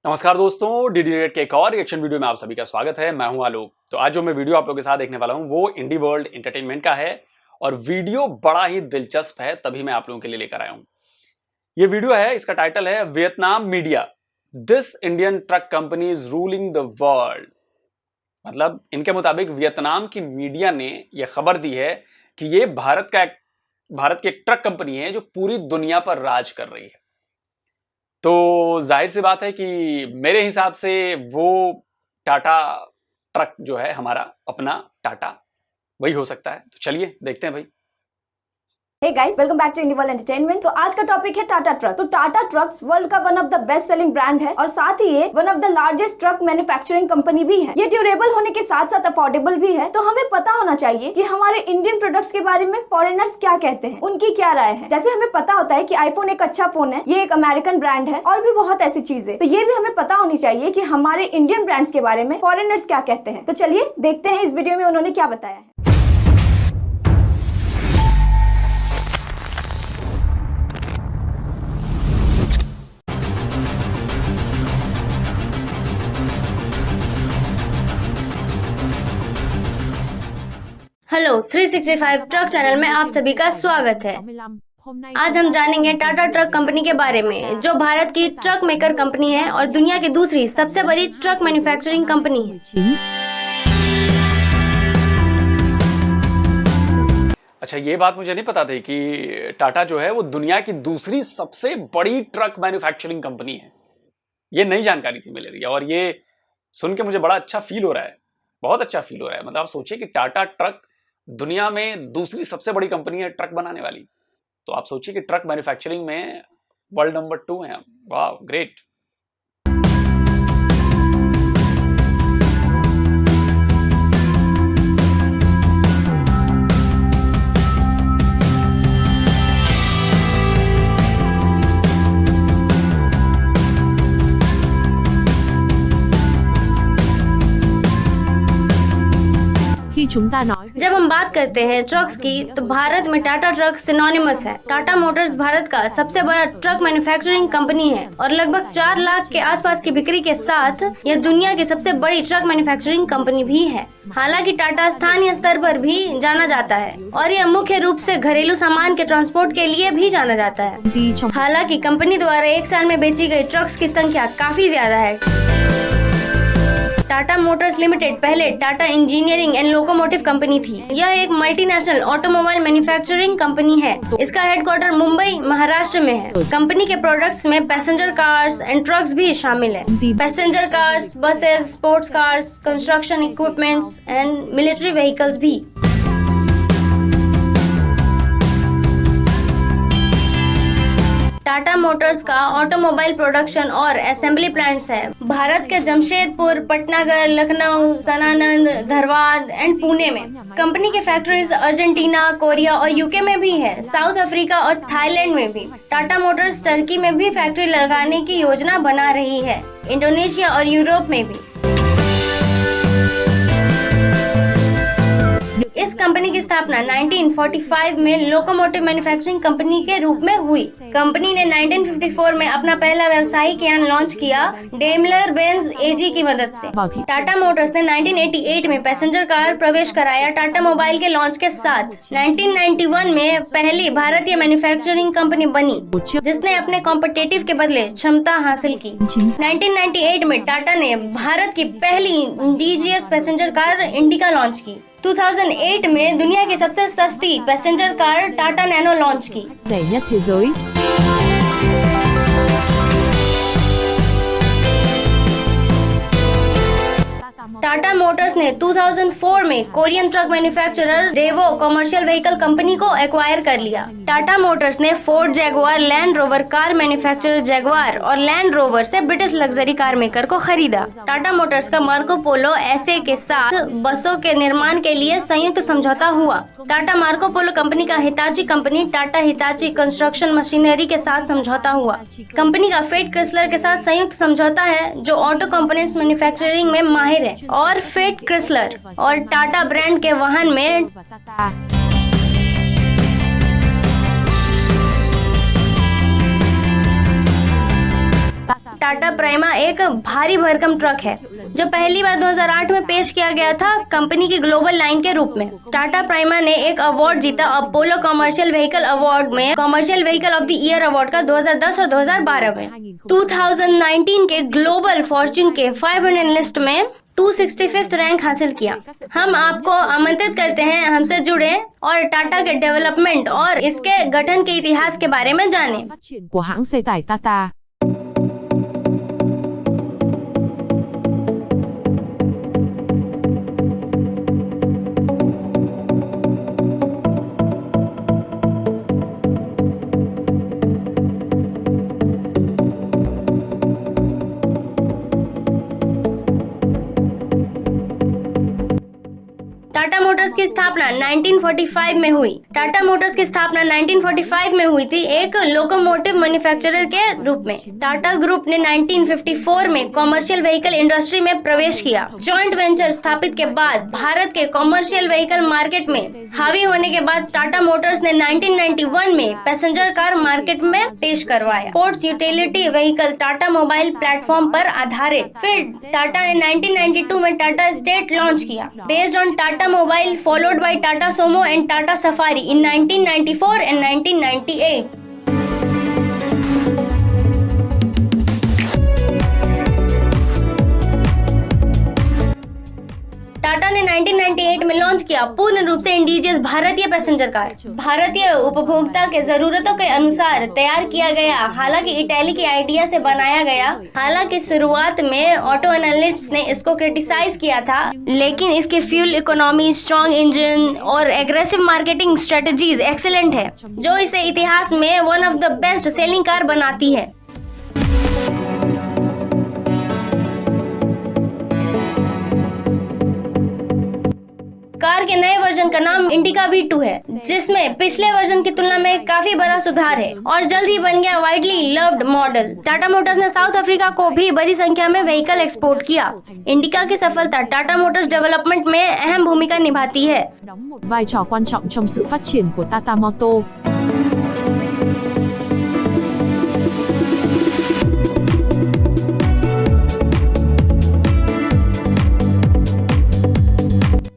नमस्कार दोस्तों, डीडी के एक और रिएक्शन वीडियो में आप सभी का स्वागत है। मैं हूं आलोक। तो आज जो मैं वीडियो आप लोगों के साथ देखने वाला हूं वो इंडी वर्ल्ड एंटरटेनमेंट का है और वीडियो बड़ा ही दिलचस्प है, तभी मैं आप लोगों के लिए लेकर आया हूं। ये वीडियो है, इसका टाइटल है Vietnam media, this Indian truck company is ruling the world. मतलब इनके मुताबिक वियतनाम की मीडिया ने यह खबर दी है कि ये भारत की एक ट्रक कंपनी है जो पूरी दुनिया पर राज कर रही है। तो जाहिर सी बात है कि मेरे हिसाब से वो टाटा ट्रक जो है हमारा अपना टाटा वही हो सकता है। तो चलिए देखते हैं भाई। Hey guys, welcome back to Indie World Entertainment. तो आज का टॉपिक है टाटा ट्रक। तो टाटा ट्रक्स वर्ल्ड का one of the best selling brand है और साथ ही ये one of the largest truck manufacturing company भी है। ये ड्यूरेबल होने के साथ साथ अफोर्डेबल भी है। तो हमें पता होना चाहिए कि हमारे इंडियन प्रोडक्ट्स के बारे में फॉरेनर्स क्या कहते हैं, उनकी क्या राय है। जैसे हमें पता होता है कि आईफोन एक अच्छा फोन है, ये एक अमेरिकन ब्रांड है और भी बहुत ऐसी चीजें। तो ये भी हमें पता होनी चाहिए कि हमारे इंडियन ब्रांड्स के बारे में फॉरेनर्स क्या कहते हैं। तो चलिए देखते हैं इस वीडियो में उन्होंने क्या बताया है। हेलो 365 ट्रक चैनल में आप सभी का स्वागत है। आज हम जानेंगे टाटा ट्रक कंपनी के बारे में, जो भारत की ट्रक मेकर कंपनी है और दुनिया की दूसरी सबसे बड़ी ट्रक मैन्युफैक्चरिंग कंपनी है। अच्छा, ये बात मुझे नहीं पता थी कि टाटा जो है वो दुनिया की दूसरी सबसे बड़ी ट्रक मैन्युफैक्चरिंग कंपनी है। ये नई जानकारी थी मेरे लिए और ये सुन के मुझे बड़ा अच्छा फील हो रहा है, बहुत अच्छा फील हो रहा है। मतलब आप सोचिए कि टाटा ट्रक दुनिया में दूसरी सबसे बड़ी कंपनी है ट्रक बनाने वाली। तो आप सोचिए कि ट्रक मैन्युफैक्चरिंग में वर्ल्ड नंबर 2 है। वाह, ग्रेट। जब हम बात करते हैं ट्रक्स की तो भारत में टाटा ट्रक सिनोनिमस है। टाटा मोटर्स भारत का सबसे बड़ा ट्रक मैन्युफैक्चरिंग कंपनी है और लगभग 4 लाख के आसपास की बिक्री के साथ यह दुनिया की सबसे बड़ी ट्रक मैन्युफैक्चरिंग कंपनी भी है। हालांकि टाटा स्थानीय स्तर पर भी जाना जाता है और यह मुख्य रूप से घरेलू सामान के ट्रांसपोर्ट के लिए भी जाना जाता है। हालांकि कंपनी द्वारा एक साल में बेची गई ट्रक्स की संख्या काफी ज्यादा है। टाटा मोटर्स लिमिटेड पहले Tata engineering and locomotive company थी। यह एक मल्टीनेशनल ऑटोमोबाइल मैन्युफैक्चरिंग कंपनी है। इसका हेडक्वार्टर मुंबई, महाराष्ट्र में है। कंपनी के प्रोडक्ट्स में पैसेंजर कार्स एंड ट्रक्स भी शामिल है। Passenger cars, buses, sports cars, construction equipments and military vehicles भी। टाटा मोटर्स का ऑटोमोबाइल प्रोडक्शन और असेंबली प्लांट्स है भारत के जमशेदपुर, पटनागर, लखनऊ, सनानंद, धरवाद एंड पुणे में। कंपनी के फैक्ट्रीज अर्जेंटीना, कोरिया और यूके में भी है, साउथ अफ्रीका और थाईलैंड में भी। टाटा मोटर्स टर्की में भी फैक्ट्री लगाने की योजना बना रही है, इंडोनेशिया और यूरोप में भी। इस कंपनी की स्थापना 1945 में लोकोमोटिव मैन्युफैक्चरिंग कंपनी के रूप में हुई। कंपनी ने 1954 में अपना पहला व्यावसायिक यान लॉन्च किया डेमलर बेंज एजी की मदद से। टाटा मोटर्स ने 1988 में पैसेंजर कार प्रवेश कराया टाटा मोबाइल के लॉन्च के साथ। 1991 में पहली भारतीय मैन्युफैक्चरिंग कंपनी बनी जिसने अपने कॉम्पिटिटिव के बदले क्षमता हासिल की। 1998 में टाटा ने भारत की पहली indigenous passenger car indica launch की। 2008 में दुनिया की सबसे सस्ती passenger car Tata nano launch की। टाटा मोटर्स ने 2004 में Korean truck manufacturer Daewoo commercial vehicle company को एक्वायर कर लिया। टाटा मोटर्स ने Ford Jaguar, land rover car manufacturer Jaguar और लैंड रोवर से ब्रिटिश लग्जरी कार मेकर को खरीदा। टाटा मोटर्स का मार्को पोलो एसे के साथ बसों के निर्माण के लिए संयुक्त समझौता हुआ। टाटा मार्को पोलो कंपनी का Hitachi company Tata Hitachi construction machinery के साथ समझौता हुआ। कंपनी का फेट क्रिसलर के साथ संयुक्त समझौता है जो ऑटो कंपोनेंट्स मैन्युफैक्चरिंग में माहिर है और फेट क्रिसलर और टाटा ब्रांड के वाहन में टाटा प्राइमा एक भारी भरकम ट्रक है जो पहली बार 2008 में पेश किया गया था कंपनी की ग्लोबल लाइन के रूप में। टाटा प्राइमा ने एक अवार्ड जीता अपोलो कमर्शियल व्हीकल अवार्ड में commercial vehicle of the year award का 2010 और 2012 में। 2019 के ग्लोबल फॉर्च्यून के 500 लिस्ट में 265th रैंक हासिल किया। हम आपको आमंत्रित करते हैं हमसे जुड़े और टाटा के डेवलपमेंट और इसके गठन के इतिहास के बारे में जानें। của hãng xe tải Tata. Tata Motors की स्थापना 1945 में हुई। टाटा मोटर्स की स्थापना 1945 में हुई थी एक लोकोमोटिव मैन्युफैक्चरर के रूप में। टाटा ग्रुप ने 1954 में कमर्शियल व्हीकल इंडस्ट्री में प्रवेश किया। जॉइंट वेंचर स्थापित के बाद भारत के कमर्शियल व्हीकल मार्केट में हावी होने के बाद टाटा मोटर्स ने 1991 में पैसेंजर कार मार्केट में पेश करवाया। Sports utility vehicle Tata mobile platform पर आधारित। फिर टाटा ने 1992 में टाटा स्टेट लॉन्च किया based on Tata mobile, followed by Tata Sumo and Tata Safari in 1994 and 1998. Tata ने 1998 में लॉन्च किया पूर्ण रूप से इंडिजियस भारतीय पैसेंजर कार। भारतीय उपभोक्ता के जरूरतों के अनुसार तैयार किया गया, हालांकि इटली की आइडिया से बनाया गया। हालांकि शुरुआत में ऑटो एनालिस्ट्स ने इसको क्रिटिसाइज किया था, लेकिन इसकी फ्यूल इकोनॉमी, स्ट्रॉन्ग इंजन और एग्रेसिव मार्केटिंग स्ट्रेटजीज एक्सीलेंट है, जो इसे इतिहास में one of the best selling car बनाती है। कार के नए वर्जन का नाम इंडिका V2 है, जिसमें पिछले वर्जन की तुलना में काफी बड़ा सुधार है और जल्द ही बन गया widely loved model. Tata Motors ने साउथ अफ्रीका को भी बड़ी संख्या में व्हीकल एक्सपोर्ट किया। इंडिका की सफलता टाटा मोटर्स डेवलपमेंट में अहम भूमिका निभाती है। Đóng một vai trò quan trọng trong sự phát triển của Tata Motor.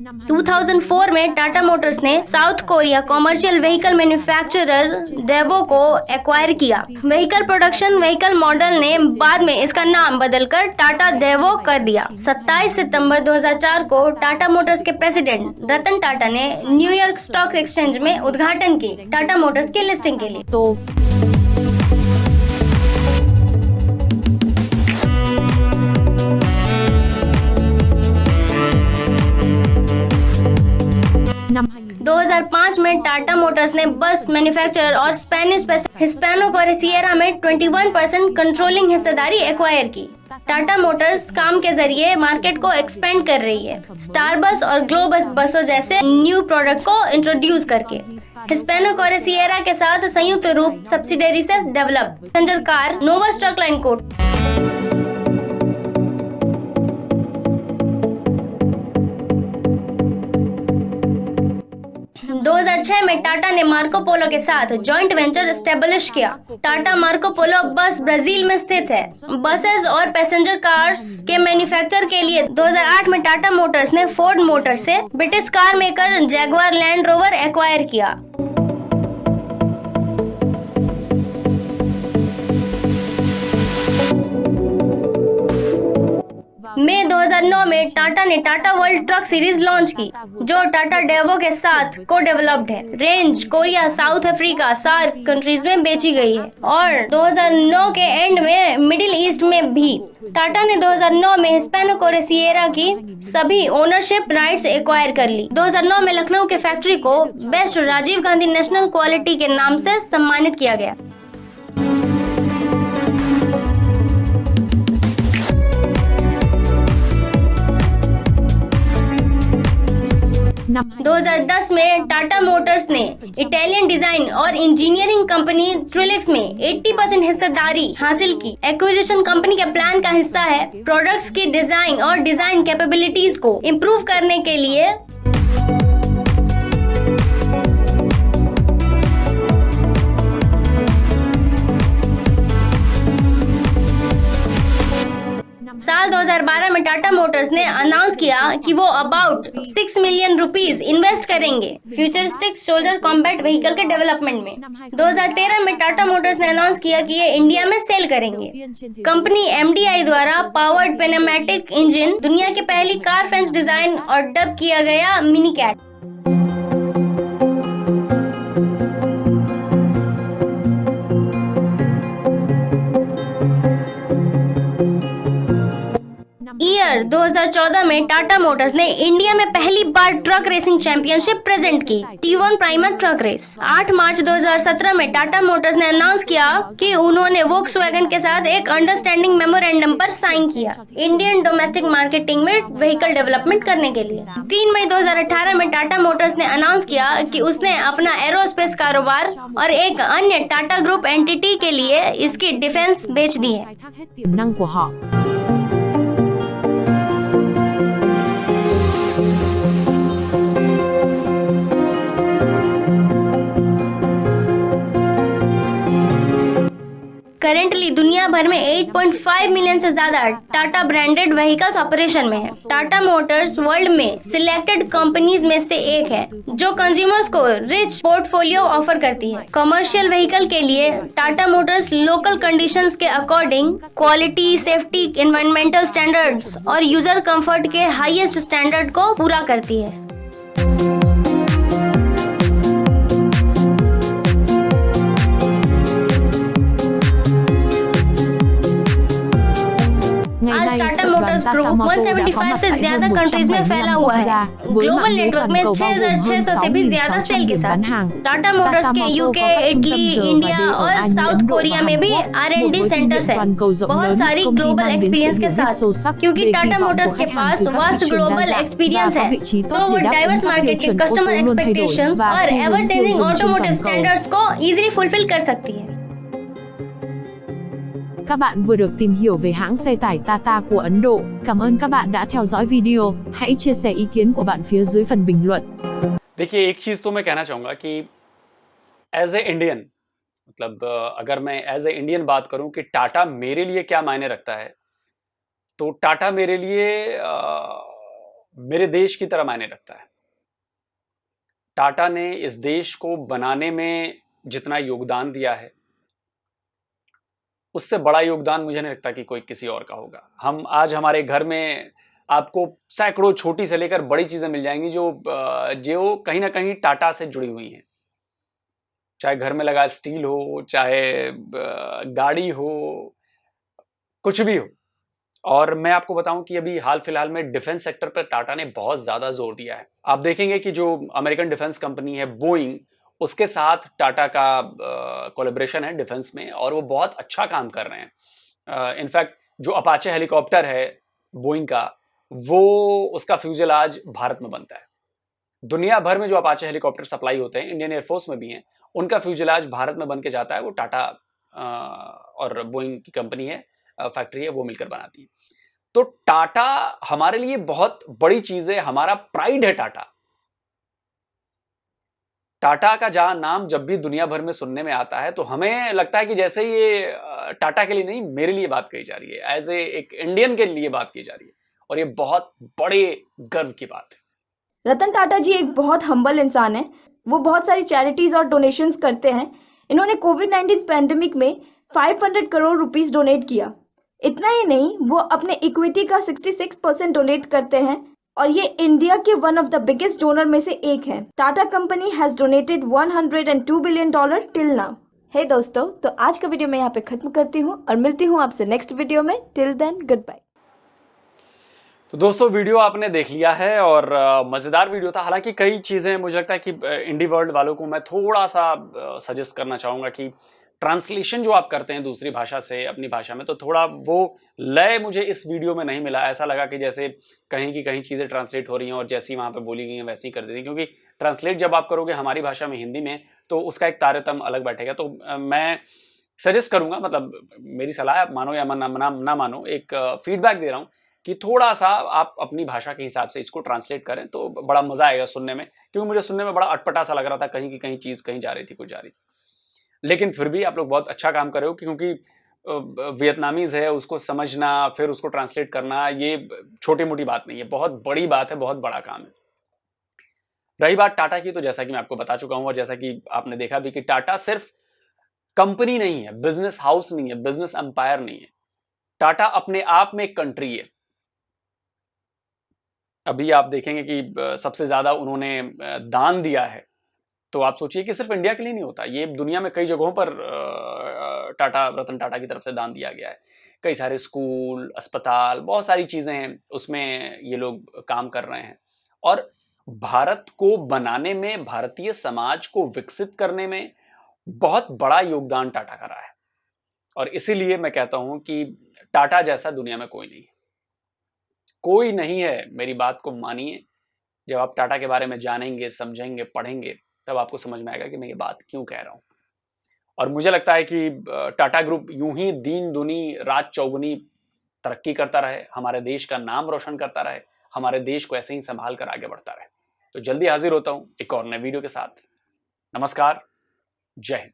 Năm 2004 में टाटा मोटर्स ने south Korea commercial vehicle manufacturer Daewoo को एक्वायर किया। व्हीकल प्रोडक्शन व्हीकल मॉडल ने बाद में इसका नाम बदलकर टाटा डेवो कर दिया। 27 सितंबर 2004 को टाटा मोटर्स के प्रेसिडेंट रतन टाटा ने न्यूयॉर्क स्टॉक एक्सचेंज में उद्घाटन की टाटा मोटर्स की लिस्टिंग के लिए। तो năm 2005 में टाटा मोटर्स ने बस मैन्युफैक्चरर और स्पेनिश हिस्पैनो कोरेसिएरा में 21% कंट्रोलिंग हिस्सेदारी एक्वायर की। टाटा मोटर्स काम के जरिए मार्केट को एक्सपेंड कर रही है, स्टार बस और ग्लोबस बसों जैसे न्यू प्रोडक्ट्स को इंट्रोड्यूस करके। हिस्पैनो कोरेसिएरा के साथ संयुक्त रूप सब्सिडरी से डेवलप पैसेंजर कार नोवा ट्रक लाइन को 2006 में टाटा ने मार्को पोलो के साथ जॉइंट वेंचर एस्टेब्लिश किया। टाटा मार्को पोलो बस ब्राजील में स्थित है। बसेस और पैसेंजर कार्स के मैन्युफैक्चर के लिए 2008 में टाटा मोटर्स ने फोर्ड मोटर से British car maker Jaguar Land Rover acquire किया। मई 2009 में टाटा ने Tata World Truck series launch की, जो टाटा डेवो के साथ को डेवलप्ड है। Range Korea, South Africa, SAARC countries में बेची गई है और 2009 के एंड में मिडिल ईस्ट में भी। टाटा ने 2009 में हिस्पैनो कोरेसिएरा की सभी ओनरशिप राइट्स एक्वायर कर ली। 2009 में लखनऊ के फैक्ट्री को best Rajiv Gandhi National Quality के नाम से सम्मानित किया गया। năm 2010 में टाटा मोटर्स ने इटालियन डिजाइन और इंजीनियरिंग कंपनी ट्रिलिक्स में 80% हिस्सेदारी हासिल की। एक्विजिशन कंपनी के प्लान का हिस्सा है प्रोडक्ट्स की डिजाइन और डिजाइन कैपेबिलिटीज को इम्प्रूव करने के लिए साल 2012 में टाटा मोटर्स ने अनाउंस किया कि वो अबाउट 6 मिलियन रुपीस इन्वेस्ट करेंगे फ्यूचरिस्टिक सोल्जर कॉम्बैट व्हीकल के डेवलपमेंट में। 2013 में टाटा मोटर्स ने अनाउंस किया कि ये इंडिया में सेल करेंगे। कंपनी MDI द्वारा पावर्ड पेनेमैटिक इंजन, दुनिया की पहली कार फ्रेंच डिजाइन और डब किया गया मिनी कैट। ईयर 2014 में टाटा मोटर्स ने इंडिया में पहली बार ट्रक रेसिंग चैंपियनशिप प्रेजेंट की, T1 प्राइमर ट्रक रेस। 8 मार्च 2017 में टाटा मोटर्स ने अनाउंस किया कि उन्होंने वोक्सवैगन के साथ एक अंडरस्टैंडिंग मेमोरेंडम पर साइन किया इंडियन डोमेस्टिक मार्केटिंग में व्हीकल डेवलपमेंट करने के लिए। 3 मई 2018 में टाटा मोटर्स ने अनाउंस किया कि उसने अपना एरोस्पेस कारोबार और एक अन्य टाटा ग्रुप एंटिटी के लिए इसकी डिफेंस बेच दी है। tiềm năng của họ. Currently दुनिया भर में 8.5 मिलियन से ज्यादा टाटा ब्रांडेड व्हीकल्स ऑपरेशन में है। टाटा मोटर्स वर्ल्ड में सिलेक्टेड कंपनीज में से एक है जो कंज्यूमर्स को रिच पोर्टफोलियो ऑफर करती है। कमर्शियल व्हीकल के लिए टाटा मोटर्स लोकल कंडीशंस के according quality, safety, environmental standards और यूजर कंफर्ट के हाईएस्ट स्टैंडर्ड को पूरा करती है। आज टाटा मोटर्स ग्रुप 175 से ज्यादा कंट्रीज में फैला हुआ है, ग्लोबल नेटवर्क में 6,600 से भी ज्यादा सेल के साथ। टाटा मोटर्स के यूके, इटली, इंडिया और साउथ कोरिया में भी R&D सेंटर्स है, बहुत सारी ग्लोबल एक्सपीरियंस के साथ। क्योंकि टाटा मोटर्स के पास वास्ट ग्लोबल एक्सपीरियंस है, तो वो डाइवर्स मार्केट के कस्टमर एक्सपेक्टेशंस और एवर चेंजिंग ऑटोमोटिव स्टैंडर्ड्स को इजीली फुलफिल कर सकती है। Các bạn vừa được tìm hiểu về hãng xe tải Tata của Ấn Độ. Cảm ơn các bạn đã theo dõi video. Hãy chia sẻ ý kiến của bạn phía dưới phần bình luận. देखिए, एक चीज तो मैं कहना चाहूंगा कि as a Indian, मतलब अगर मैं एज ए इंडियन बात करूं कि टाटा मेरे लिए क्या मायने रखता है, तो टाटा मेरे लिए मेरे देश की तरह मायने रखता है। टाटा ने इस देश को बनाने में जितना योगदान दिया है, उससे बड़ा योगदान मुझे नहीं लगता कि कोई किसी और का होगा। हम आज हमारे घर में आपको सैकड़ों छोटी से लेकर बड़ी चीजें मिल जाएंगी जो कहीं ना कहीं टाटा से जुड़ी हुई हैं। चाहे घर में लगा स्टील हो, चाहे गाड़ी हो, कुछ भी हो। और मैं आपको बताऊं कि अभी हाल फिलहाल में डिफेंस सेक्टर पर टाटा ने बहुत ज्यादा जोर दिया है। आप देखेंगे कि जो अमेरिकन डिफेंस कंपनी है बोइंग, उसके साथ टाटा का कोलैबोरेशन है डिफेंस में, और वो बहुत अच्छा काम कर रहे हैं। इनफैक्ट जो अपाचे हेलीकॉप्टर है बोइंग का, वो उसका फ्यूजलाज भारत में बनता है। दुनिया भर में जो अपाचे हेलीकॉप्टर सप्लाई होते हैं, इंडियन एयरफोर्स में भी हैं, उनका फ्यूजलाज भारत में बन के जाता है। वो टाटा और बोइंग की कंपनी है, फैक्ट्री है, वो मिलकर बनाती है। तो टाटा हमारे लिए बहुत बड़ी चीज है, हमारा प्राइड है टाटा। टाटा का जहां नाम जब भी दुनिया भर में सुनने में आता है, तो हमें लगता है कि जैसे ये टाटा के लिए नहीं, मेरे लिए बात कही जा रही है, एज एक इंडियन के लिए बात की जा रही है, और ये बहुत बड़े गर्व की बात है। रतन टाटा जी एक बहुत हम्बल इंसान है। वो बहुत सारी चैरिटीज और डोनेशंस करते हैं। इन्होंने कोविड-19 पैंडेमिक में 500 करोड़ रुपीस डोनेट किया। इतना ही नहीं, वो अपने इक्विटी का 66% डोनेट करते हैं, और ये इंडिया के one of the biggest donor में से एक है। Tata company has donated $102 billion till now. Hey दोस्तों, तो आज का वीडियो मैं यहाँ पे खत्म करती हूँ और मिलती हूँ आपसे नेक्स्ट वीडियो में। Till then, goodbye. तो दोस्तों, वीडियो आपने देख लिया है और मजेदार वीडियो था। हालांकि कई चीजें मुझे लगता है कि इंडी वर्ल्ड वालों को मैं थोड़ा सा सजेस्ट करना चाहूंगा कि ट्रांसलेशन जो आप करते हैं दूसरी भाषा से अपनी भाषा में, तो थोड़ा वो लय मुझे इस वीडियो में नहीं मिला। ऐसा लगा कि जैसे कहीं की कहीं चीज़ें ट्रांसलेट हो रही हैं और जैसी वहाँ पे बोली गई हैं वैसी कर देती, क्योंकि ट्रांसलेट जब आप करोगे हमारी भाषा में हिंदी में, तो उसका एक तारतम्य अलग बैठेगा। तो मैं सजेस्ट करूँगा, मतलब मेरी सलाह, आप मानो या ना मानो, एक फीडबैक दे रहा हूँ कि थोड़ा सा आप अपनी भाषा के हिसाब से इसको ट्रांसलेट करें तो बड़ा मज़ा आएगा सुनने में, क्योंकि मुझे सुनने में बड़ा अटपटा सा लग रहा था, कहीं की कहीं चीज़ कहीं जा रही थी, कुछ जा रही थी। लेकिन फिर भी आप लोग बहुत अच्छा काम कर रहे हो, क्योंकि वियतनामीज है उसको समझना, फिर उसको ट्रांसलेट करना, ये छोटी मोटी बात नहीं है, बहुत बड़ी बात है, बहुत बड़ा काम है। रही बात टाटा की, तो जैसा कि मैं आपको बता चुका हूं और जैसा कि आपने देखा भी कि टाटा सिर्फ कंपनी नहीं है, बिजनेस हाउस नहीं है, बिजनेस एम्पायर नहीं है। टाटा अपने आप में एक कंट्री है। अभी आप देखेंगे कि सबसे ज्यादा उन्होंने दान दिया है, तो आप सोचिए कि सिर्फ इंडिया के लिए नहीं होता, ये दुनिया में कई जगहों पर रतन टाटा की तरफ से दान दिया गया है। कई सारे स्कूल, अस्पताल, बहुत सारी चीजें हैं, उसमें ये लोग काम कर रहे हैं। और भारत को बनाने में, भारतीय समाज को विकसित करने में बहुत बड़ा योगदान टाटा का रहा है। और इसीलिए मैं कहता हूं कि टाटा जैसा दुनिया में कोई नहीं है, कोई नहीं है। मेरी बात को मानिए, जब आप टाटा के बारे में जानेंगे, समझेंगे, पढ़ेंगे, तब आपको समझ में आएगा कि मैं ये बात क्यों कह रहा हूं। और मुझे लगता है कि टाटा ग्रुप यूं ही दिन दुनी रात चौगुनी तरक्की करता रहे, हमारे देश का नाम रोशन करता रहे, हमारे देश को ऐसे ही संभाल कर आगे बढ़ता रहे। तो जल्दी हाजिर होता हूं एक और नए वीडियो के साथ। नमस्कार, जय हिंद।